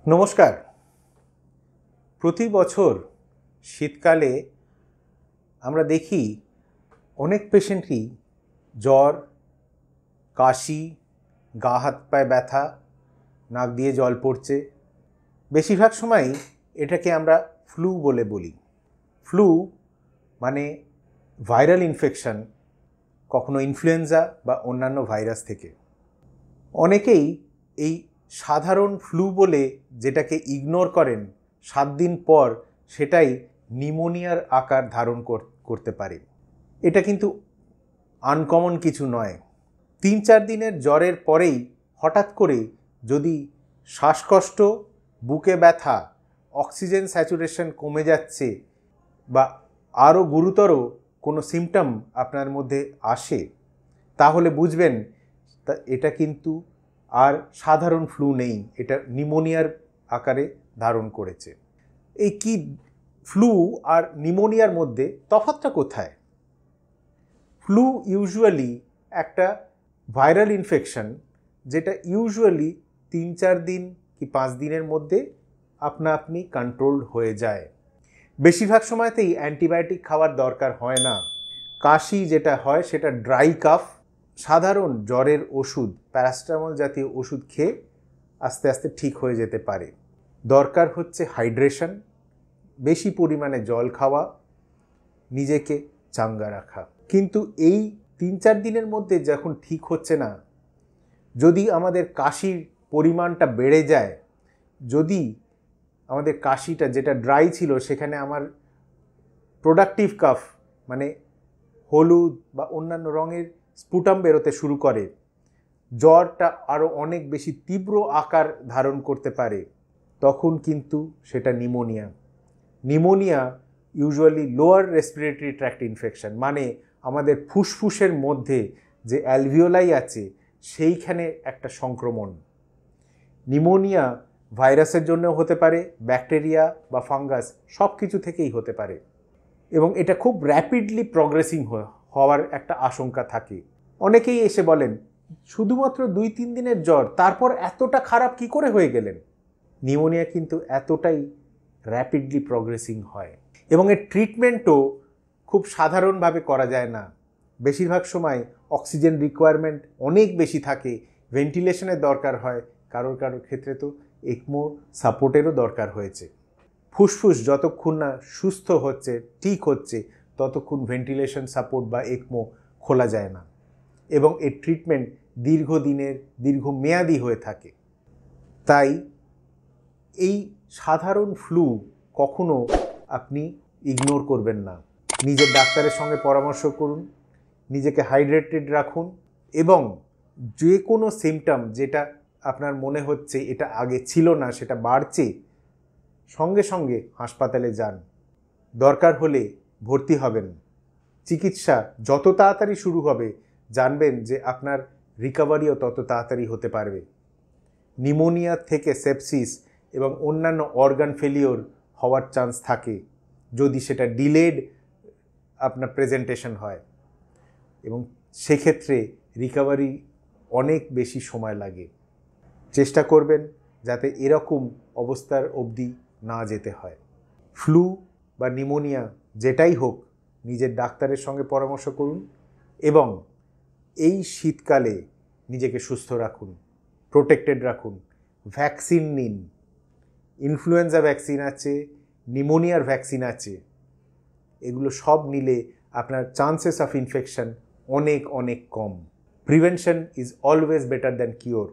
নমস্কার। প্রতি বছর শীতকালে আমরা দেখি অনেক পেশেন্টই জ্বর, কাশি, গা হাত পায়ে ব্যথা, নাক দিয়ে জল পড়ছে। বেশিরভাগ সময়ই এটাকে আমরা ফ্লু বলে বলি। ফ্লু মানে ভাইরাল ইনফেকশন, কখনো ইনফ্লুয়েঞ্জা বা অন্যান্য ভাইরাস থেকে। অনেকেই এই সাধারণ ফ্লু বলে যেটাকে ইগনোর করেন, 7 দিন পর সেটাই নিউমোনিয়ার আকার ধারণ করতে পারে। এটা কিন্তু আনকমন কিছু নয়। 3-4 দিনের জ্বরের পরেই হঠাৎ করে যদি শ্বাসকষ্ট, বুকে ব্যথা, অক্সিজেন স্যাচুরেশন কমে যাচ্ছে বা আরও গুরুতর কোনো সিমটম আপনার মধ্যে আসে, তাহলে বুঝবেন এটা কিন্তু আর সাধারণ ফ্লু নেই, এটা নিউমোনিয়ার আকারে ধারণ করেছে। এই কি ফ্লু আর নিউমোনিয়ার মধ্যে তফাৎটা কোথায়? ফ্লু ইউজুয়ালি একটা ভাইরাল ইনফেকশন, যেটা ইউজুয়ালি 3-4 দিন কি 5 দিনের মধ্যে আপনি কন্ট্রোলড হয়ে যায়। বেশিরভাগ সময়তেই অ্যান্টিবায়োটিক খাওয়ার দরকার হয় না। কাশি যেটা হয় সেটা ড্রাই কাফ, সাধারণ জ্বরের ওষুধ, প্যারাসিটামল জাতীয় ওষুধ খেয়ে আস্তে আস্তে ঠিক হয়ে যেতে পারে। দরকার হচ্ছে হাইড্রেশন, বেশি পরিমাণে জল খাওয়া, নিজেকে চাঙ্গা রাখা। কিন্তু এই 3-4 দিনের মধ্যে যখন ঠিক হচ্ছে না, যদি আমাদের কাশির পরিমাণটা বেড়ে যায়, যদি আমাদের কাশিটা যেটা ড্রাই ছিল সেখানে আমার প্রোডাক্টিভ কাফ মানে হলুদ বা অন্যান্য রঙের স্পুটাম বেরোতে শুরু করে, জ্বরটা আরও অনেক বেশি তীব্র আকার ধারণ করতে পারে, তখন কিন্তু সেটা pneumonia. Pneumonia usually lower respiratory tract infection, মানে আমাদের ফুসফুসের মধ্যে যে অ্যালভিওলাই আছে সেইখানে একটা সংক্রমণ। নিউমোনিয়া ভাইরাসের জন্যও হতে পারে, ব্যাকটেরিয়া বা ফাঙ্গাস সব কিছু থেকেই হতে পারে, এবং এটা খুব র্যাপিডলি প্রগ্রেসিং হওয়ার একটা আশঙ্কা থাকে। অনেকেই এসে বলেন শুধুমাত্র 2-3 দিনের জ্বর, তারপর এতটা খারাপ কি করে হয়ে গেলেন? নিউমোনিয়া কিন্তু এতটাই র্যাপিডলি প্রগ্রেসিং হয়, এবং এর ট্রিটমেন্টও খুব সাধারণভাবে করা যায় না। বেশিরভাগ সময় অক্সিজেন রিকোয়ারমেন্ট অনেক বেশি থাকে, ভেন্টিলেশনের দরকার হয়, কারোর ক্ষেত্রে তো একমো সাপোর্টেরও দরকার হয়েছে। ফুসফুস যতক্ষণ না সুস্থ হচ্ছে, ঠিক হচ্ছে, ততক্ষণ ভেন্টিলেশন সাপোর্ট বা একমো খোলা যায় না, এবং এর ট্রিটমেন্ট দীর্ঘদিনের, দীর্ঘমেয়াদী হয়ে থাকে। তাই এই সাধারণ ফ্লু কখনো আপনি ইগনোর করবেন না। নিজের ডাক্তারের সঙ্গে পরামর্শ করুন, নিজেকে হাইড্রেটেড রাখুন, এবং যে কোনো সিমটম যেটা আপনার মনে হচ্ছে এটা আগে ছিল না, সেটা বাড়ছে, সঙ্গে সঙ্গে হাসপাতালে যান। দরকার হলে ভর্তি হবেন। চিকিৎসা যত তাড়াতাড়ি শুরু হবে, জানবেন যে আপনার রিকভারিও তত তাড়াতাড়ি হতে পারবে। নিউমোনিয়া থেকে সেপসিস এবং অন্যান্য অর্গান ফেলিওর হওয়ার চান্স থাকে যদি সেটা ডিলেড আপনার প্রেজেন্টেশন হয়, এবং সেক্ষেত্রে রিকভারি অনেক বেশি সময় লাগে। চেষ্টা করবেন যাতে এরকম অবস্থার অবধি না যেতে হয়। ফ্লু বা নিউমোনিয়া যেটাই হোক, নিজের ডাক্তারের সঙ্গে পরামর্শ করুন, এবং এই শীতকালে নিজেকে সুস্থ রাখুন, প্রোটেক্টেড রাখুন, ভ্যাকসিন নিন। ইনফ্লুয়েঞ্জা ভ্যাকসিন আছে, নিউমোনিয়ার ভ্যাকসিন আছে, এগুলো সব নিলে আপনার চান্সেস অফ ইনফেকশন অনেক অনেক কম। Prevention is always better than cure.